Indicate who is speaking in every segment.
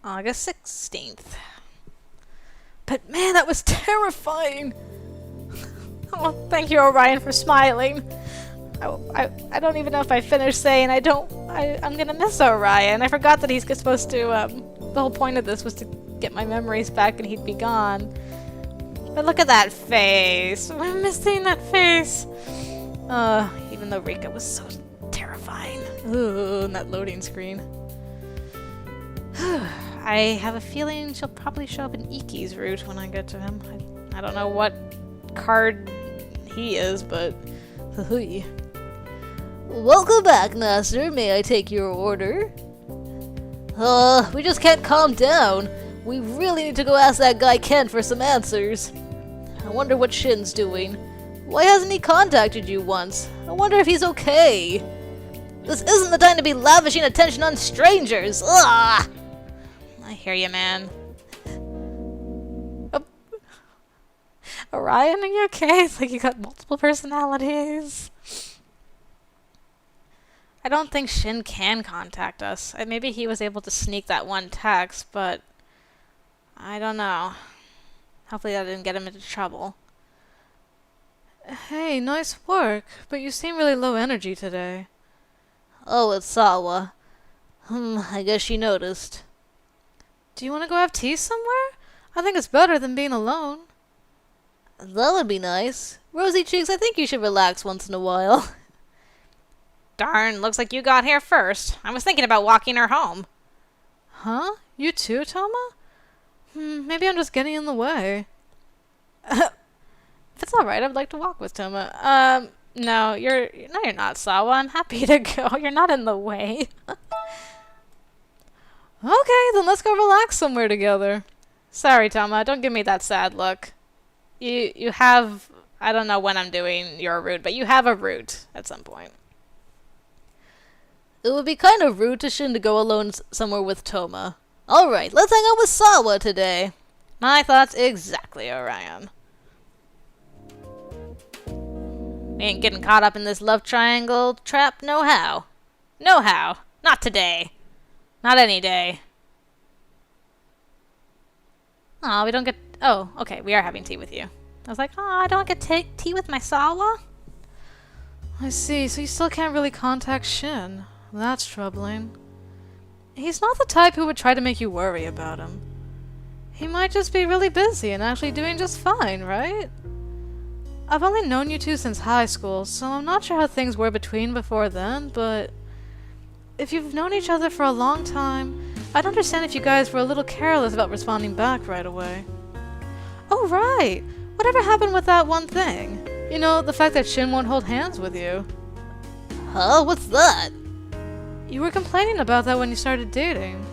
Speaker 1: August 16th. But man, that was terrifying! Oh, thank you, Orion, for smiling. I don't even know if I finished saying I'm gonna miss Orion. I forgot that he's supposed to, the whole point of this was to get my memories back and he'd be gone. But look at that face. I'm missing that face. Even though Rika was so terrifying. Ooh, and that loading screen. I have a feeling she'll probably show up in Iki's route when I get to him. I don't know what card he is, but...
Speaker 2: Welcome back, Master. May I take your order? We just can't calm down. We really need to go ask that guy Ken for some answers. I wonder what Shin's doing. Why hasn't he contacted you once? I wonder if he's okay. This isn't the time to be lavishing attention on strangers. Ugh!
Speaker 1: I hear you, man. Orion, are you okay? It's like you got multiple personalities. I don't think Shin can contact us. Maybe he was able to sneak that one text, but I don't know. Hopefully that didn't get him into trouble. Hey, nice work, but you seem really low energy today.
Speaker 2: Oh, it's Sawa. I guess she noticed.
Speaker 1: Do you want to go have tea somewhere? I think it's better than being alone.
Speaker 2: That would be nice. Rosy Cheeks, I think you should relax once in a while.
Speaker 1: Darn, looks like you got here first. I was thinking about walking her home. Huh? You too, Toma? Maybe I'm just getting in the way. If it's alright, I'd like to walk with Toma. No, you're not, Sawa. I'm happy to go. You're not in the way. Okay, then let's go relax somewhere together. Sorry, Toma, don't give me that sad look. You have... I don't know when I'm doing your route, but you have a route at some point.
Speaker 2: It would be kind of rude to Shin to go alone somewhere with Toma. Alright, let's hang out with Sawa today.
Speaker 1: My thoughts exactly, Orion. We ain't getting caught up in this love triangle trap no how. No how. Not today. Not any day. Aw, we don't get... Oh, okay, we are having tea with you. I was like, aw, I don't get to take tea with my Sawa? I see, so you still can't really contact Shin. That's troubling. He's not the type who would try to make you worry about him. He might just be really busy and actually doing just fine, right? I've only known you two since high school, so I'm not sure how things were between before then, but... if you've known each other for a long time, I'd understand if you guys were a little careless about responding back right away. Oh, right! Whatever happened with that one thing? You know, the fact that Shin won't hold hands with you.
Speaker 2: Huh? What's that?
Speaker 1: You were complaining about that when you started dating.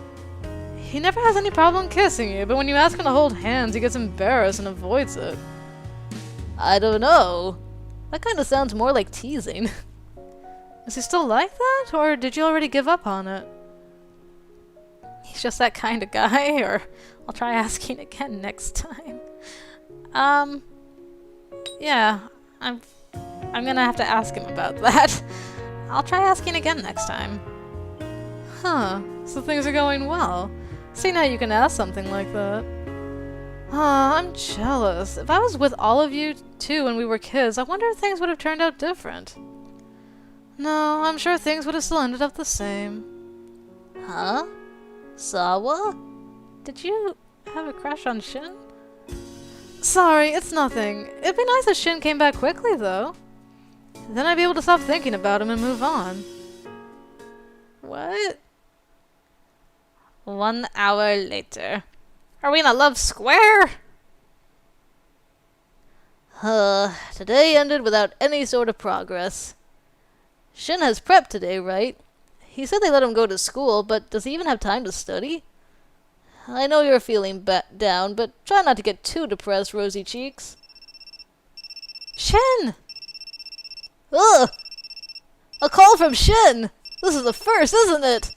Speaker 1: He never has any problem kissing you, but when you ask him to hold hands, he gets embarrassed and avoids it.
Speaker 2: I don't know. That kind of sounds more like teasing.
Speaker 1: Is he still like that, or did you already give up on it? He's just that kind of guy, or I'll try asking again next time. Yeah, I'm gonna have to ask him about that. I'll try asking again next time. Huh, so things are going well. See, now you can ask something like that. I'm jealous. If I was with all of you too when we were kids, I wonder if things would have turned out different. No, I'm sure things would have still ended up the same.
Speaker 2: Huh? Sawa?
Speaker 1: Did you have a crush on Shin? Sorry, it's nothing. It'd be nice if Shin came back quickly, though. Then I'd be able to stop thinking about him and move on. What? 1 hour later. Are we in a love square?
Speaker 2: Today ended without any sort of progress. Shin has prep today, right? He said they let him go to school, but does he even have time to study? I know you're feeling down, but try not to get too depressed, Rosy Cheeks.
Speaker 1: Shin!
Speaker 2: Ugh! A call from Shin! This is the first, isn't it?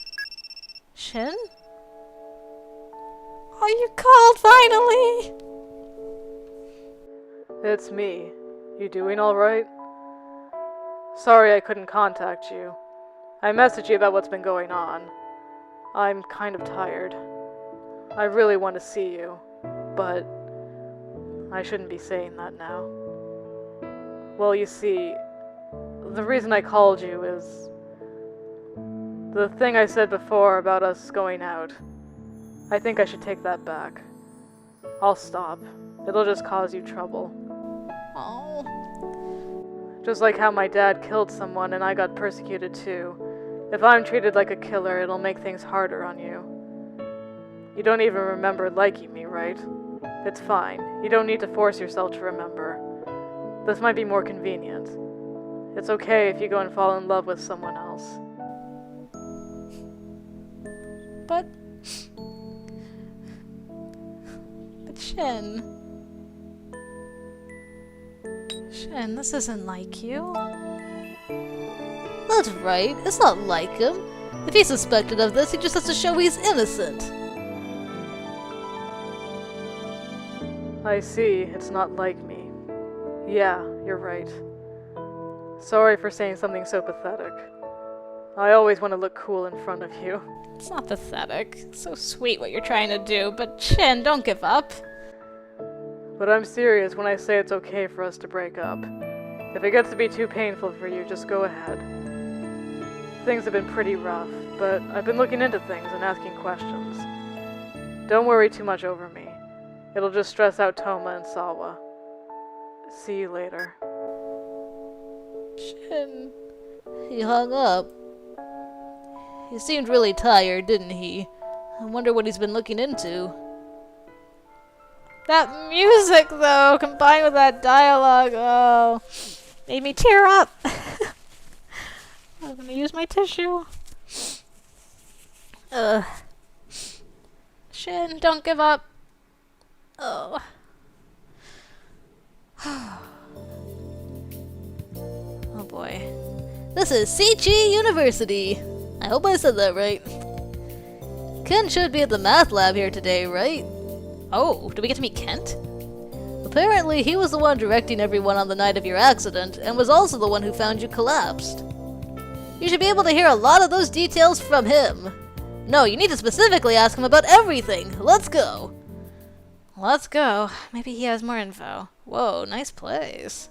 Speaker 1: Shin? Oh, you called finally!
Speaker 3: It's me. You doing alright? Sorry I couldn't contact you. I messaged you about what's been going on. I'm kind of tired. I really want to see you, but I shouldn't be saying that now. Well, you see, the reason I called you is the thing I said before about us going out. I think I should take that back. I'll stop. It'll just cause you trouble.
Speaker 1: Oh.
Speaker 3: Just like how my dad killed someone and I got persecuted too. If I'm treated like a killer, it'll make things harder on you. You don't even remember liking me, right? It's fine. You don't need to force yourself to remember. This might be more convenient. It's okay if you go and fall in love with someone else.
Speaker 1: But Shin. Shin, this isn't like you.
Speaker 2: That's right, it's not like him. If he's suspected of this, he just has to show he's innocent.
Speaker 3: I see, it's not like me. Yeah, you're right. Sorry for saying something so pathetic. I always want to look cool in front of you.
Speaker 1: It's not pathetic. It's so sweet what you're trying to do, but Shin, don't give up.
Speaker 3: But I'm serious when I say it's okay for us to break up. If it gets to be too painful for you, just go ahead. Things have been pretty rough, but I've been looking into things and asking questions. Don't worry too much over me. It'll just stress out Toma and Sawa. See you later.
Speaker 1: Shin.
Speaker 2: He hung up. He seemed really tired, didn't he? I wonder what he's been looking into.
Speaker 1: That music, though, combined with that dialogue, oh, made me tear up. I'm gonna use my tissue. Shin, don't give up. Oh.
Speaker 2: Oh boy. This is Sichi University. I hope I said that right. Ken should be at the math lab here today, right?
Speaker 1: Oh, do we get to meet Kent?
Speaker 2: Apparently, he was the one directing everyone on the night of your accident, and was also the one who found you collapsed. You should be able to hear a lot of those details from him. No, you need to specifically ask him about everything. Let's go.
Speaker 1: Let's go. Maybe he has more info. Whoa, nice place.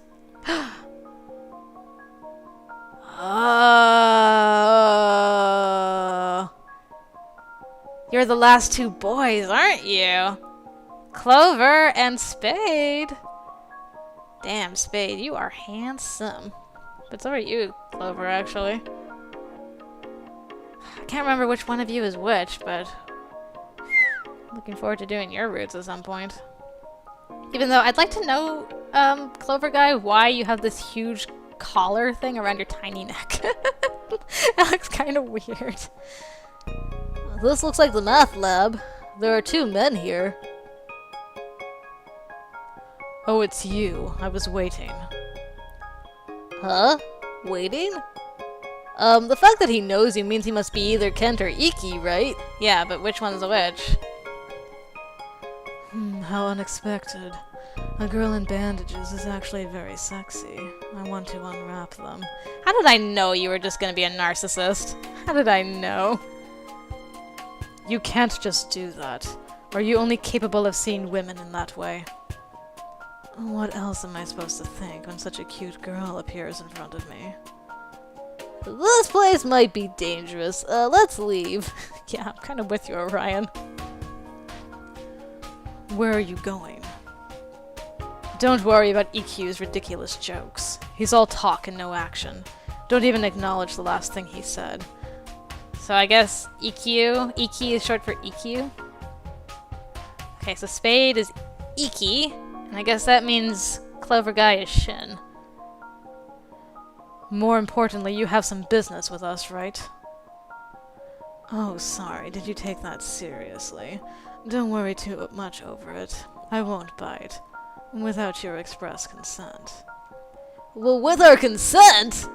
Speaker 1: Oh. You're the last two boys, aren't you? Clover and Spade. Damn, Spade, you are handsome. But so are you, Clover, actually. I can't remember which one of you is which, but looking forward to doing your roots at some point. Even though I'd like to know, Clover Guy, why you have this huge collar thing around your tiny neck. That looks kind of weird.
Speaker 2: This looks like the math lab. There are two men here.
Speaker 1: Oh, it's you. I was waiting.
Speaker 2: Huh? Waiting? The fact that he knows you means he must be either Kent or Iki, right?
Speaker 1: Yeah, but which one's which?
Speaker 3: How unexpected. A girl in bandages is actually very sexy. I want to unwrap them.
Speaker 1: How did I know you were just gonna be a narcissist? How did I know?
Speaker 3: You can't just do that. Are you only capable of seeing women in that way? What else am I supposed to think when such a cute girl appears in front of me?
Speaker 2: This place might be dangerous. Let's leave.
Speaker 1: Yeah, I'm kind of with you, Orion.
Speaker 3: Where are you going? Don't worry about EQ's ridiculous jokes. He's all talk and no action. Don't even acknowledge the last thing he said.
Speaker 1: So I guess EQ. EQ is short for EQ. Okay, so Spade is Iki, and I guess that means Clover Guy is Shin.
Speaker 3: More importantly, you have some business with us, right? Oh, sorry. Did you take that seriously? Don't worry too much over it. I won't bite. Without your express consent.
Speaker 2: Well, with our consent?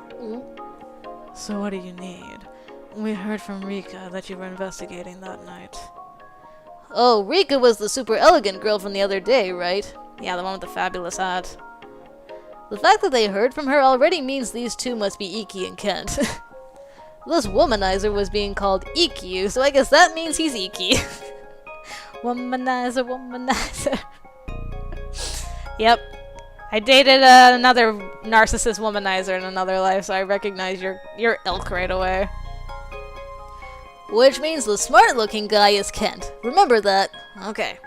Speaker 3: So what do you need? We heard from Rika that you were investigating that night.
Speaker 2: Oh, Rika was the super elegant girl from the other day, right?
Speaker 1: Yeah, the one with the fabulous hat.
Speaker 2: The fact that they heard from her already means these two must be Iki and Kent. This womanizer was being called EQ, so I guess that means he's Iki.
Speaker 1: Womanizer, womanizer. Yep. I dated another narcissist womanizer in another life, so I recognize your ilk right away.
Speaker 2: Which means the smart-looking guy is Kent. Remember that.
Speaker 1: Okay.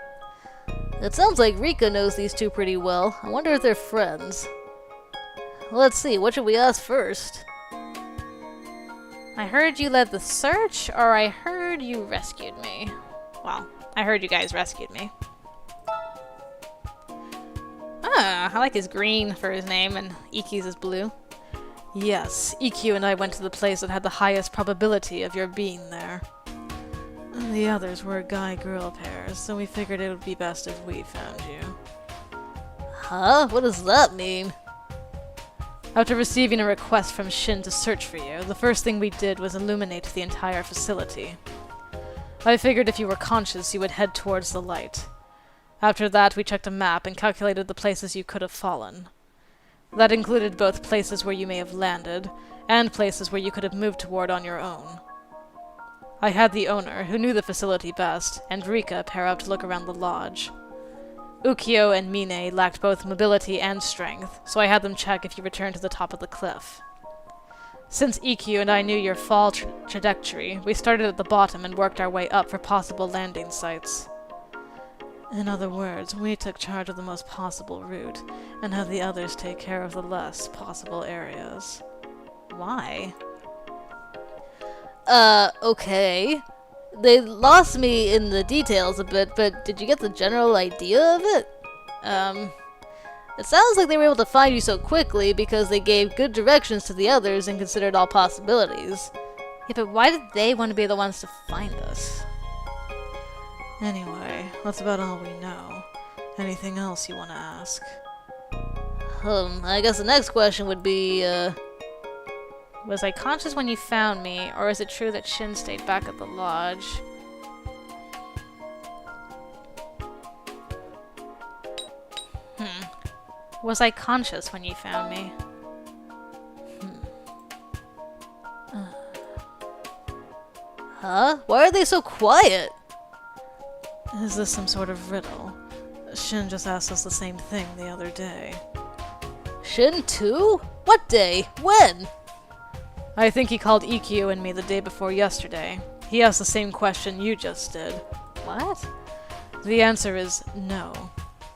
Speaker 2: It sounds like Rika knows these two pretty well. I wonder if they're friends. Let's see, what should we ask first?
Speaker 1: I heard you led the search, or I heard you rescued me. Well, I heard you guys rescued me. Ah, I like his green for his name, and Iki's is blue.
Speaker 3: Yes, EQ and I went to the place that had the highest probability of your being there. And the others were guy-girl pairs, so we figured it would be best if we found you.
Speaker 2: Huh? What does that mean?
Speaker 3: After receiving a request from Shin to search for you, the first thing we did was illuminate the entire facility. I figured if you were conscious, you would head towards the light. After that, we checked a map and calculated the places you could have fallen. That included both places where you may have landed, and places where you could have moved toward on your own. I had the owner, who knew the facility best, and Rika pair up to look around the lodge. Ukyo and Mine lacked both mobility and strength, so I had them check if you returned to the top of the cliff. Since EQ and I knew your fall trajectory, we started at the bottom and worked our way up for possible landing sites. In other words, we took charge of the most possible route, and had the others take care of the less possible areas.
Speaker 1: Why?
Speaker 2: Okay. They lost me in the details a bit, but did you get the general idea of it? It sounds like they were able to find you so quickly because they gave good directions to the others and considered all possibilities.
Speaker 1: Yeah, but why did they want to be the ones to find us?
Speaker 3: Anyway, that's about all we know. Anything else you want to ask?
Speaker 2: I guess the next question would be,
Speaker 1: Was I conscious when you found me, or is it true that Shin stayed back at the lodge? Was I conscious when you found me?
Speaker 2: Huh? Why are they so quiet?
Speaker 3: Is this some sort of riddle? Shin just asked us the same thing the other day.
Speaker 2: Shin too? What day? When?
Speaker 3: I think he called EQ and me the day before yesterday. He asked the same question you just did.
Speaker 1: What?
Speaker 3: The answer is no.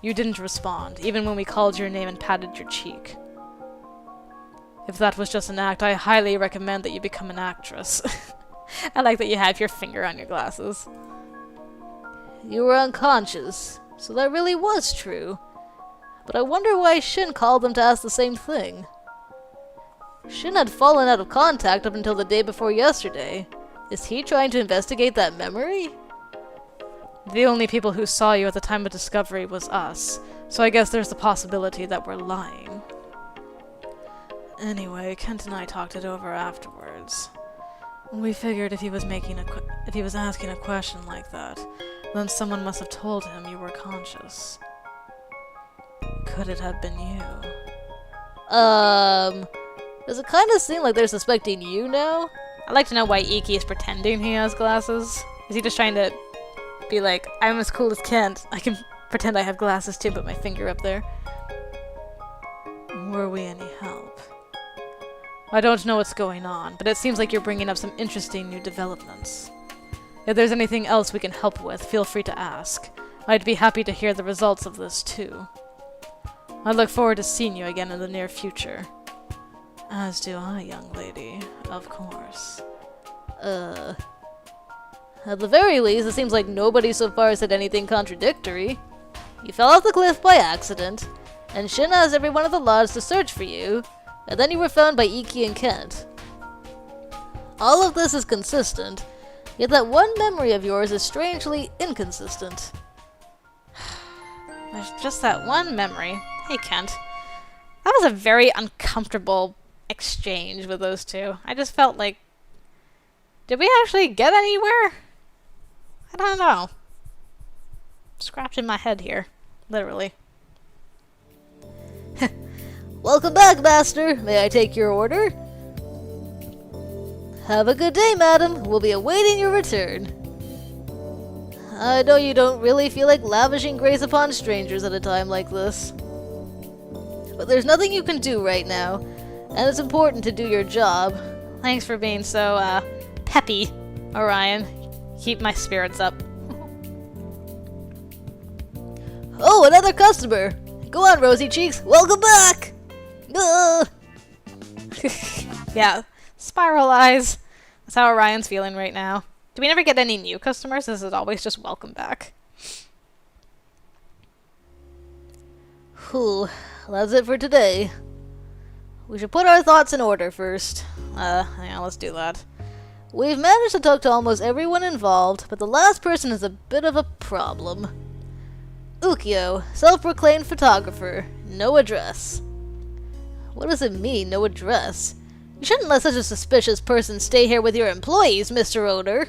Speaker 3: You didn't respond, even when we called your name and patted your cheek. If that was just an act, I highly recommend that you become an actress.
Speaker 1: I like that you have your finger on your glasses.
Speaker 2: You were unconscious, so that really was true. But I wonder why Shin called them to ask the same thing. Shin had fallen out of contact up until the day before yesterday. Is he trying to investigate that memory?
Speaker 3: The only people who saw you at the time of discovery was us, so I guess there's the possibility that we're lying. Anyway, Kent and I talked it over afterwards. We figured if he was asking a question like that, then someone must have told him you were conscious. Could it have been you?
Speaker 2: Does it kind of seem like they're suspecting you now?
Speaker 1: I'd like to know why Iki is pretending he has glasses. Is he just trying to be like, I'm as cool as Kent. I can pretend I have glasses too, put my finger up there.
Speaker 3: Were we any help? I don't know what's going on, but it seems like you're bringing up some interesting new developments. If there's anything else we can help with, feel free to ask. I'd be happy to hear the results of this too. I look forward to seeing you again in the near future. As do I, young lady, of course.
Speaker 2: At the very least, it seems like nobody so far said anything contradictory. You fell off the cliff by accident, and Shin asked everyone at the lodge to search for you, and then you were found by Iki and Kent. All of this is consistent, yet that one memory of yours is strangely inconsistent.
Speaker 1: There's just that one memory. Hey, Kent. That was a very uncomfortable exchange with those two. I just felt like... Did we actually get anywhere? I don't know. Scratching my head here. Literally.
Speaker 2: Welcome back, Master. May I take your order? Have a good day, madam. We'll be awaiting your return. I know you don't really feel like lavishing grace upon strangers at a time like this. But there's nothing you can do right now, and it's important to do your job.
Speaker 1: Thanks for being so, peppy, Orion. Keep my spirits up.
Speaker 2: Oh, another customer! Go on, Rosy Cheeks, welcome back!
Speaker 1: Yeah, spiral eyes. That's how Orion's feeling right now. Do we never get any new customers? Is it always just welcome back?
Speaker 2: Whew, that's it for today. We should put our thoughts in order first.
Speaker 1: Yeah, let's do that.
Speaker 2: We've managed to talk to almost everyone involved, but the last person is a bit of a problem. Ukyo, self-proclaimed photographer, no address. What does it mean, no address? You shouldn't let such a suspicious person stay here with your employees, Mr. Owner.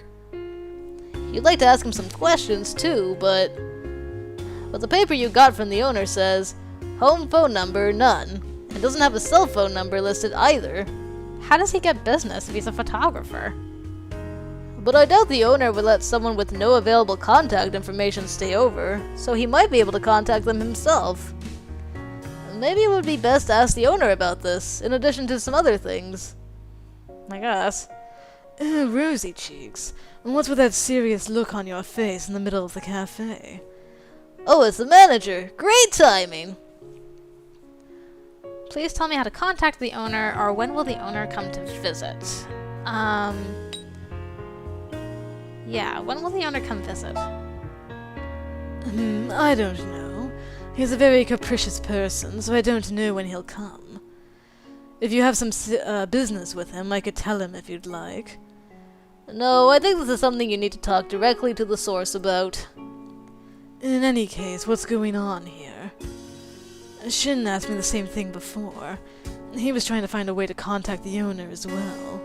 Speaker 2: You'd like to ask him some questions, too, but the paper you got from the owner says, home phone number, none. It doesn't have a cell phone number listed either.
Speaker 1: How does he get business if he's a photographer?
Speaker 2: But I doubt the owner would let someone with no available contact information stay over, so he might be able to contact them himself. Maybe it would be best to ask the owner about this, in addition to some other things.
Speaker 1: I guess.
Speaker 3: Rosy Cheeks, what's with that serious look on your face in the middle of the cafe?
Speaker 2: Oh, it's the manager! Great timing!
Speaker 1: Please tell me how to contact the owner, or when will the owner come to visit? Yeah, when will the owner come visit?
Speaker 3: I don't know. He's a very capricious person, so I don't know when he'll come. If you have some business with him, I could tell him if you'd like.
Speaker 2: No, I think this is something you need to talk directly to the source about.
Speaker 3: In any case, what's going on here? Shin asked me the same thing before. He was trying to find a way to contact the owner as well.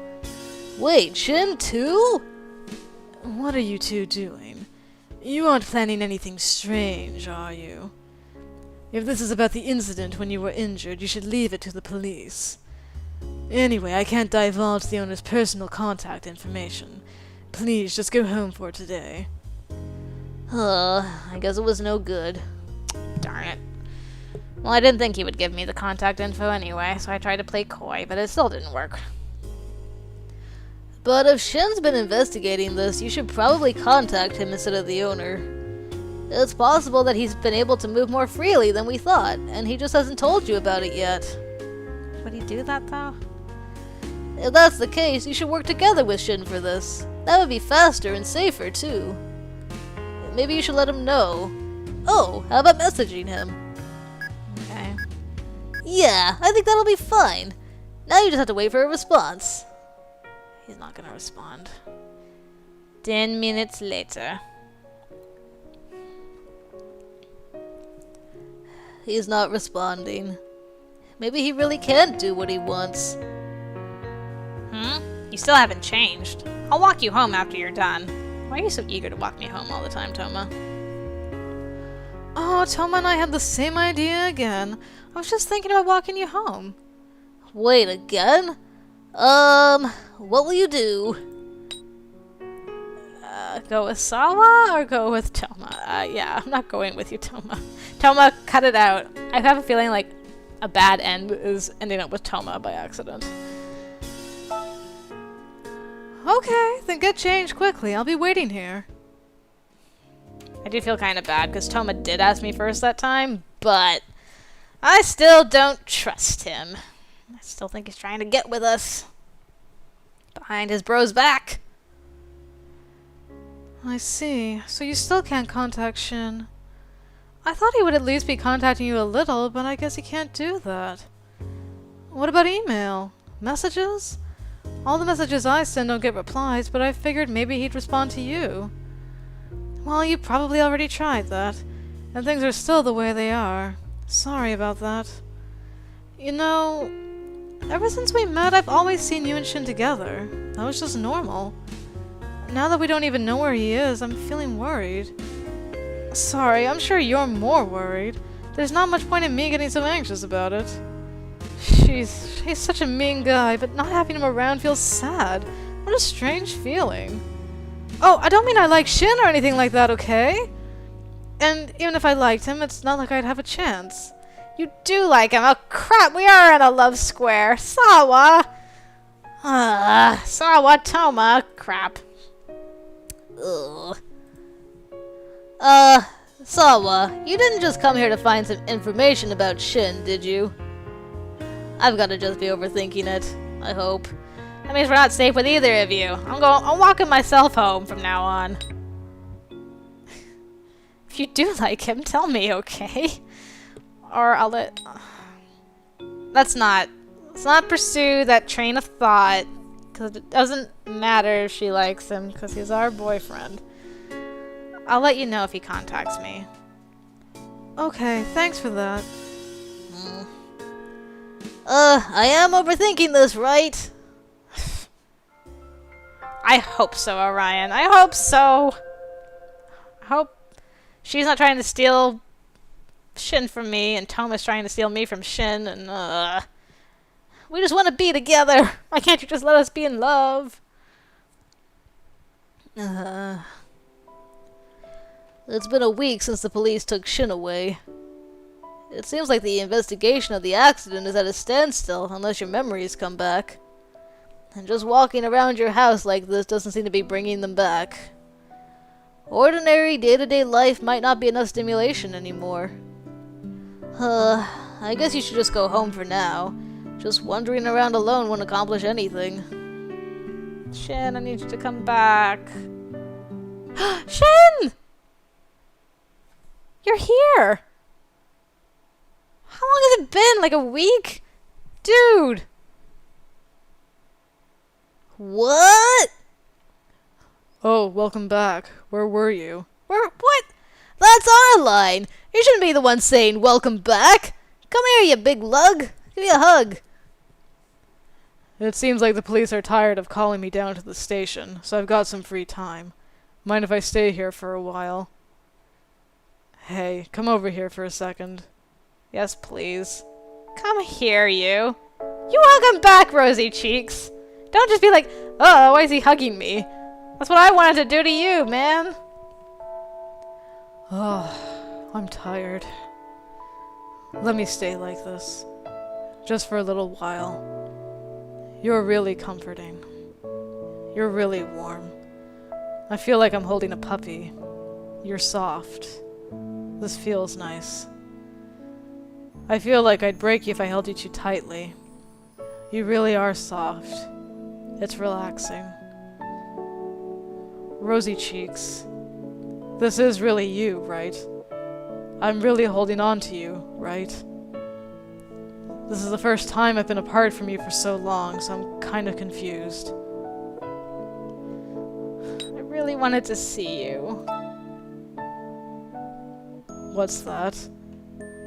Speaker 2: Wait, Shin too?
Speaker 3: What are you two doing? You aren't planning anything strange, are you? If this is about the incident when you were injured, you should leave it to the police. Anyway, I can't divulge the owner's personal contact information. Please, just go home for today.
Speaker 2: I guess it was no good.
Speaker 1: Darn it. Well, I didn't think he would give me the contact info anyway, so I tried to play coy, but it still didn't work.
Speaker 2: But if Shin's been investigating this, you should probably contact him instead of the owner. It's possible that he's been able to move more freely than we thought, and he just hasn't told you about it yet.
Speaker 1: Would he do that, though?
Speaker 2: If that's the case, you should work together with Shin for this. That would be faster and safer, too. Maybe you should let him know. Oh, how about messaging him?
Speaker 1: Okay.
Speaker 2: Yeah, I think that'll be fine. Now you just have to wait for a response.
Speaker 1: He's not gonna respond. 10 minutes later.
Speaker 2: He's not responding. Maybe he really can't do what he wants.
Speaker 1: You still haven't changed. I'll walk you home after you're done. Why are you so eager to walk me home all the time, Toma?
Speaker 3: Oh, Toma and I had the same idea again. I was just thinking about walking you home.
Speaker 2: Wait, again? What will you do?
Speaker 1: Go with Sawa or go with Toma? Yeah, I'm not going with you, Toma. Toma, cut it out. I have a feeling like a bad end is ending up with Toma by accident.
Speaker 3: Okay, then get changed quickly. I'll be waiting here.
Speaker 1: I do feel kind of bad because Toma did ask me first that time, but I still don't trust him. I still think he's trying to get with us. Behind his bro's back.
Speaker 3: I see. So you still can't contact Shin. I thought he would at least be contacting you a little, but I guess he can't do that. What about email? Messages? All the messages I send don't get replies, but I figured maybe he'd respond to you. Well, you probably already tried that, and things are still the way they are. Sorry about that. You know, ever since we met, I've always seen you and Shin together. That was just normal. Now that we don't even know where he is, I'm feeling worried. Sorry, I'm sure you're more worried. There's not much point in me getting so anxious about it. Jeez, he's such a mean guy, but not having him around feels sad. What a strange feeling.
Speaker 1: Oh, I don't mean I like Shin or anything like that, okay? And even if I liked him, it's not like I'd have a chance. You do like him. Oh, crap, we are in a love square. Sawa! Sawa Toma. Crap.
Speaker 2: Ugh. Sawa, you didn't just come here to find some information about Shin, did you? I've gotta just be overthinking it, I hope.
Speaker 1: That means we're not safe with either of you. I'm walking myself home from now on. If you do like him, tell me, okay? Or I'll let... Let's not pursue that train of thought, because it doesn't matter if she likes him, because he's our boyfriend. I'll let you know if he contacts me. Okay, thanks for that.
Speaker 2: I am overthinking this, right?
Speaker 1: I hope so, Orion. I hope so. I hope she's not trying to steal Shin from me, and Toma's trying to steal me from Shin, and we just want to be together. Why can't you just let us be in love?
Speaker 2: It's been a week since the police took Shin away. It seems like the investigation of the accident is at a standstill unless your memories come back. And just walking around your house like this doesn't seem to be bringing them back. Ordinary day-to-day life might not be enough stimulation anymore. I guess you should just go home for now. Just wandering around alone won't accomplish anything.
Speaker 1: Shin, I need you to come back. Shin! You're here! How long has it been? Like a week? Dude!
Speaker 2: What?
Speaker 3: Oh, welcome back. Where were you?
Speaker 2: What? That's our line! You shouldn't be the one saying welcome back! Come here, you big lug! Give me a hug!
Speaker 3: It seems like the police are tired of calling me down to the station, so I've got some free time. Mind if I stay here for a while? Hey, come over here for a second.
Speaker 1: Yes, please. Come here, you. You welcome back, rosy cheeks. Don't just be like, oh, why is he hugging me? That's what I wanted to do to you, man.
Speaker 3: Oh, I'm tired. Let me stay like this. Just for a little while. You're really comforting. You're really warm. I feel like I'm holding a puppy. You're soft. This feels nice. I feel like I'd break you if I held you too tightly. You really are soft. It's relaxing. Rosy cheeks. This is really you, right? I'm really holding on to you, right? This is the first time I've been apart from you for so long, so I'm kind of confused.
Speaker 1: I really wanted to see you.
Speaker 3: What's that?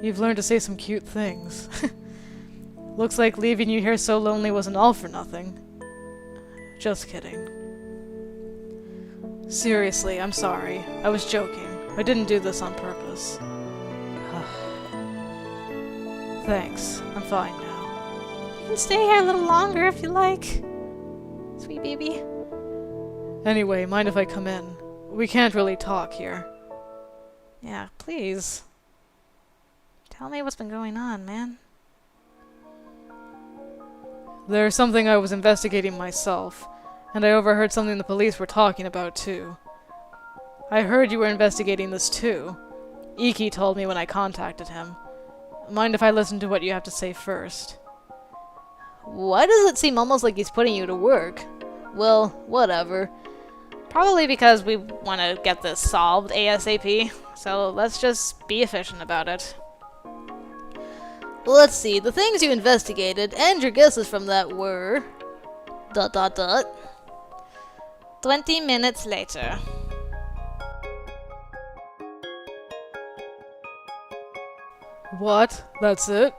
Speaker 3: You've learned to say some cute things. Looks like leaving you here so lonely wasn't all for nothing. Just kidding. Seriously, I'm sorry. I was joking. I didn't do this on purpose. Thanks. I'm fine now.
Speaker 1: You can stay here a little longer if you like. Sweet baby.
Speaker 3: Anyway, mind if I come in? We can't really talk here.
Speaker 1: Yeah, please. Tell me what's been going on, man.
Speaker 3: There's something I was investigating myself, and I overheard something the police were talking about too. I heard you were investigating this too. Iki told me when I contacted him. Mind if I listen to what you have to say first?
Speaker 2: Why does it seem almost like he's putting you to work? Well, whatever.
Speaker 1: Probably because we want to get this solved ASAP, so let's just be efficient about it.
Speaker 2: Well, let's see. The things you investigated and your guesses from that were... ...
Speaker 1: 20 minutes later.
Speaker 3: What? That's it?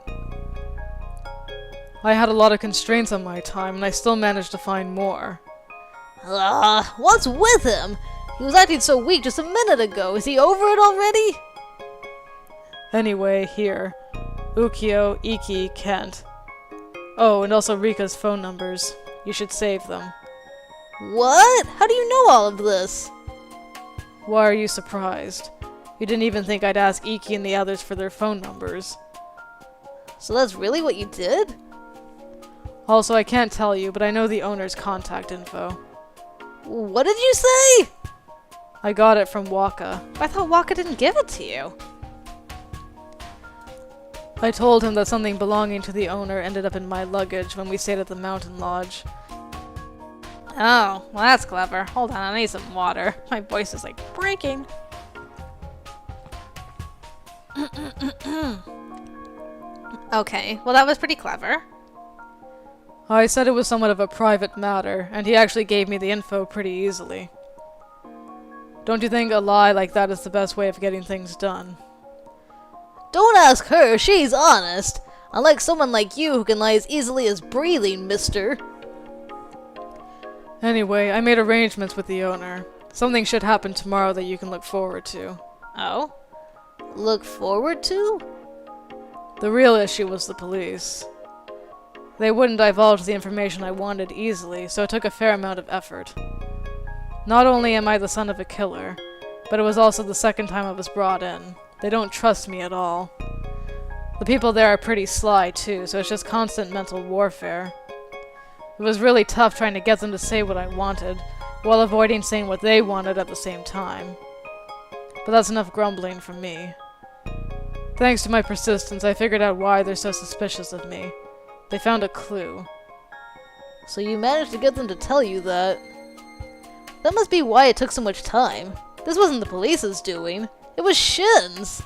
Speaker 3: I had a lot of constraints on my time, and I still managed to find more.
Speaker 2: What's with him? He was acting so weak just a minute ago. Is he over it already?
Speaker 3: Anyway, here. Ukyo, Iki, Kent. Oh, and also Rika's phone numbers. You should save them.
Speaker 2: What? How do you know all of this?
Speaker 3: Why are you surprised? You didn't even think I'd ask Iki and the others for their phone numbers.
Speaker 2: So that's really what you did?
Speaker 3: Also, I can't tell you, but I know the owner's contact info.
Speaker 2: What did you say?
Speaker 3: I got it from Waka.
Speaker 1: I thought Waka didn't give it to you.
Speaker 3: I told him that something belonging to the owner ended up in my luggage when we stayed at the mountain lodge.
Speaker 1: Oh, well that's clever. Hold on, I need some water. My voice is like breaking. Okay, well that was pretty clever.
Speaker 3: I said it was somewhat of a private matter, and he actually gave me the info pretty easily. Don't you think a lie like that is the best way of getting things done?
Speaker 2: Don't ask her, she's honest. Unlike someone like you who can lie as easily as breathing, mister.
Speaker 3: Anyway, I made arrangements with the owner. Something should happen tomorrow that you can look forward to.
Speaker 1: Oh?
Speaker 2: Look forward to?
Speaker 3: The real issue was the police. They wouldn't divulge the information I wanted easily, so it took a fair amount of effort. Not only am I the son of a killer, but it was also the second time I was brought in. They don't trust me at all. The people there are pretty sly too, so it's just constant mental warfare. It was really tough trying to get them to say what I wanted, while avoiding saying what they wanted at the same time. But that's enough grumbling from me. Thanks to my persistence, I figured out why they're so suspicious of me. They found a clue.
Speaker 2: So you managed to get them to tell you that. That must be why it took so much time. This wasn't the police's doing. It was Shin's.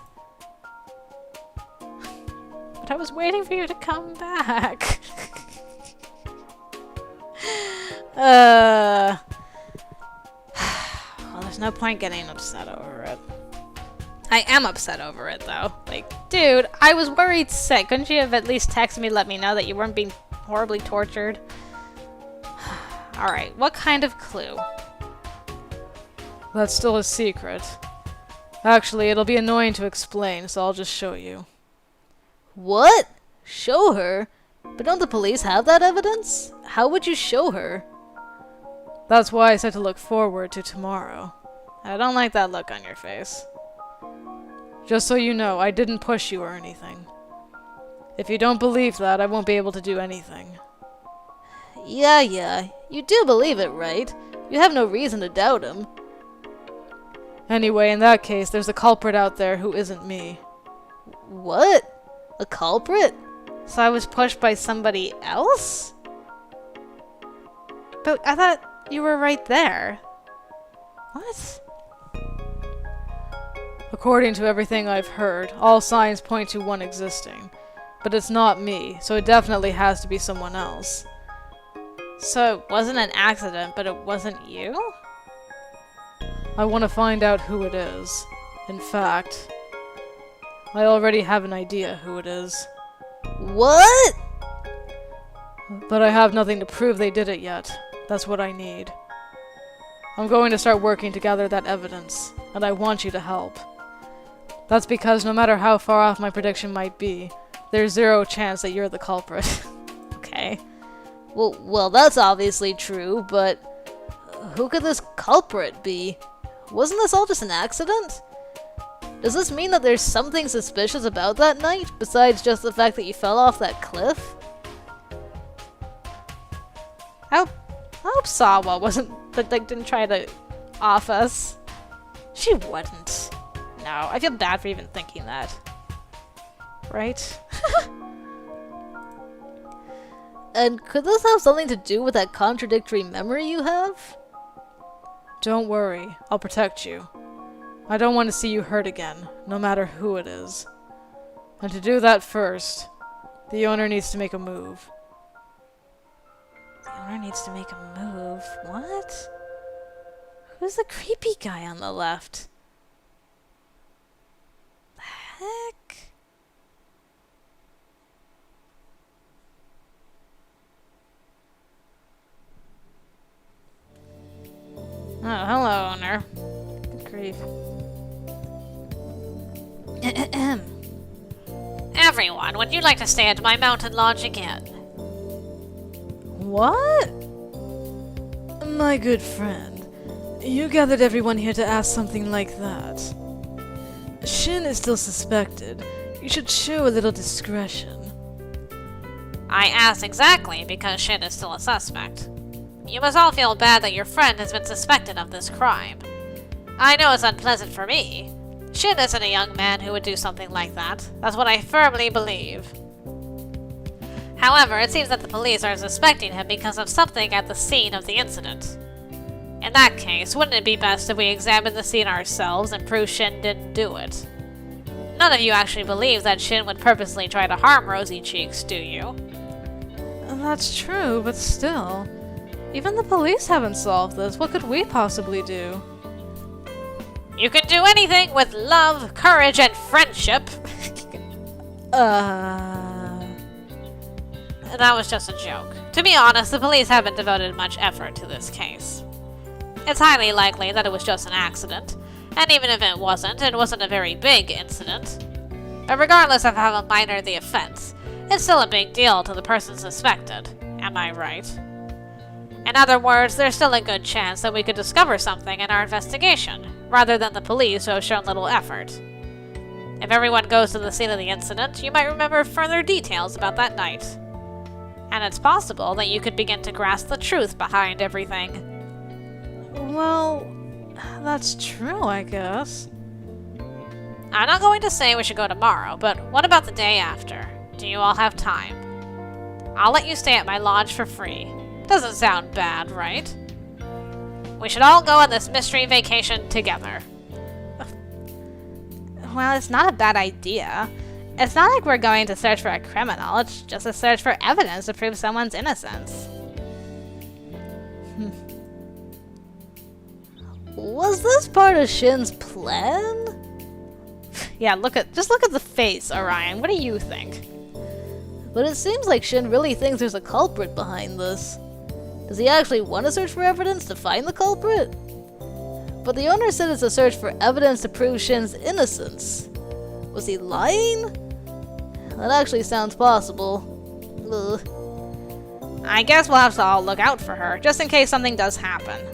Speaker 1: But I was waiting for you to come back. Well, there's no point getting upset over it. I am upset over it, though. Like, dude, I was worried sick. Couldn't you have at least texted me to let me know that you weren't being horribly tortured? Alright, what kind of clue?
Speaker 3: That's still a secret. Actually, it'll be annoying to explain, so I'll just show you.
Speaker 2: What? Show her? But don't the police have that evidence? How would you show her?
Speaker 3: That's why I said to look forward to tomorrow.
Speaker 1: I don't like that look on your face.
Speaker 3: Just so you know, I didn't push you or anything. If you don't believe that, I won't be able to do anything.
Speaker 2: Yeah, you do believe it, right? You have no reason to doubt him.
Speaker 3: Anyway, in that case, there's a culprit out there who isn't me.
Speaker 2: What? A culprit?
Speaker 1: So I was pushed by somebody else? But I thought you were right there. What?
Speaker 3: According to everything I've heard, all signs point to one existing. But it's not me, so it definitely has to be someone else.
Speaker 1: So it wasn't an accident, but it wasn't you?
Speaker 3: I want to find out who it is. In fact, I already have an idea who it is.
Speaker 2: What?
Speaker 3: But I have nothing to prove they did it yet. That's what I need. I'm going to start working to gather that evidence, and I want you to help. That's because no matter how far off my prediction might be, there's zero chance that you're the culprit.
Speaker 1: Okay.
Speaker 2: Well, that's obviously true, but who could this culprit be? Wasn't this all just an accident? Does this mean that there's something suspicious about that night, besides just the fact that you fell off that cliff?
Speaker 1: I hope Sawa didn't try to off us. She wouldn't. No, I feel bad for even thinking that. Right?
Speaker 2: And could this have something to do with that contradictory memory you have?
Speaker 3: Don't worry, I'll protect you. I don't want to see you hurt again, no matter who it is. And to do that first, the owner needs to make a move.
Speaker 1: The owner needs to make a move? What? Who's the creepy guy on the left? The heck? Oh, hello, owner. Good grief. Everyone, would you like to stay at my mountain lodge again?
Speaker 2: What?
Speaker 3: My good friend, you gathered everyone here to ask something like that. Shin is still suspected. You should show a little discretion.
Speaker 4: I asked exactly because Shin is still a suspect. You must all feel bad that your friend has been suspected of this crime. I know it's unpleasant for me. Shin isn't a young man who would do something like that. That's what I firmly believe. However, it seems that the police are suspecting him because of something at the scene of the incident. In that case, wouldn't it be best if we examined the scene ourselves and prove Shin didn't do it? None of you actually believe that Shin would purposely try to harm Rosy Cheeks, do you?
Speaker 1: That's true, but still. Even the police haven't solved this. What could we possibly do?
Speaker 4: You can do anything with love, courage, and friendship. That was just a joke. To be honest, the police haven't devoted much effort to this case. It's highly likely that it was just an accident, and even if it wasn't a very big incident. But regardless of how minor the offense, it's still a big deal to the person suspected. Am I right? In other words, there's still a good chance that we could discover something in our investigation, rather than the police who have shown little effort. If everyone goes to the scene of the incident, you might remember further details about that night. And it's possible that you could begin to grasp the truth behind everything.
Speaker 1: Well, that's true, I guess.
Speaker 4: I'm not going to say we should go tomorrow, but what about the day after? Do you all have time? I'll let you stay at my lodge for free. Doesn't sound bad, right? We should all go on this mystery vacation together.
Speaker 1: Well, it's not a bad idea. It's not like we're going to search for a criminal, it's just a search for evidence to prove someone's innocence.
Speaker 2: Was this part of Shin's plan?
Speaker 1: Yeah, just look at the face, Orion. What do you think?
Speaker 2: But it seems like Shin really thinks there's a culprit behind this. Does he actually want to search for evidence to find the culprit? But the owner said it's a search for evidence to prove Shin's innocence. Was he lying? That actually sounds possible. Ugh.
Speaker 1: I guess we'll have to all look out for her, just in case something does happen.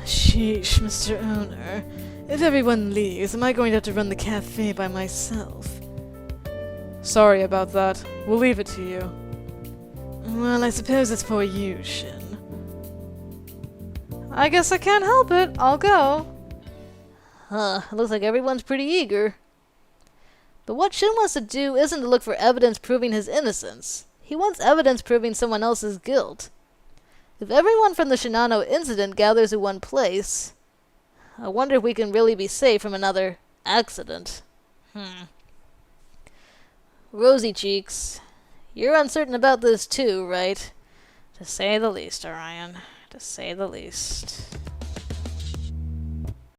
Speaker 3: Sheesh, Mr. Owner. If everyone leaves, am I going to have to run the cafe by myself? Sorry about that. We'll leave it to you. Well, I suppose it's for you, Shin.
Speaker 1: I guess I can't help it. I'll go.
Speaker 2: Looks like everyone's pretty eager. But what Shin wants to do isn't to look for evidence proving his innocence. He wants evidence proving someone else's guilt. If everyone from the Shinano incident gathers in one place, I wonder if we can really be safe from another accident. Rosy Cheeks, you're uncertain about this too, right?
Speaker 1: To say the least, Orion. To say the least.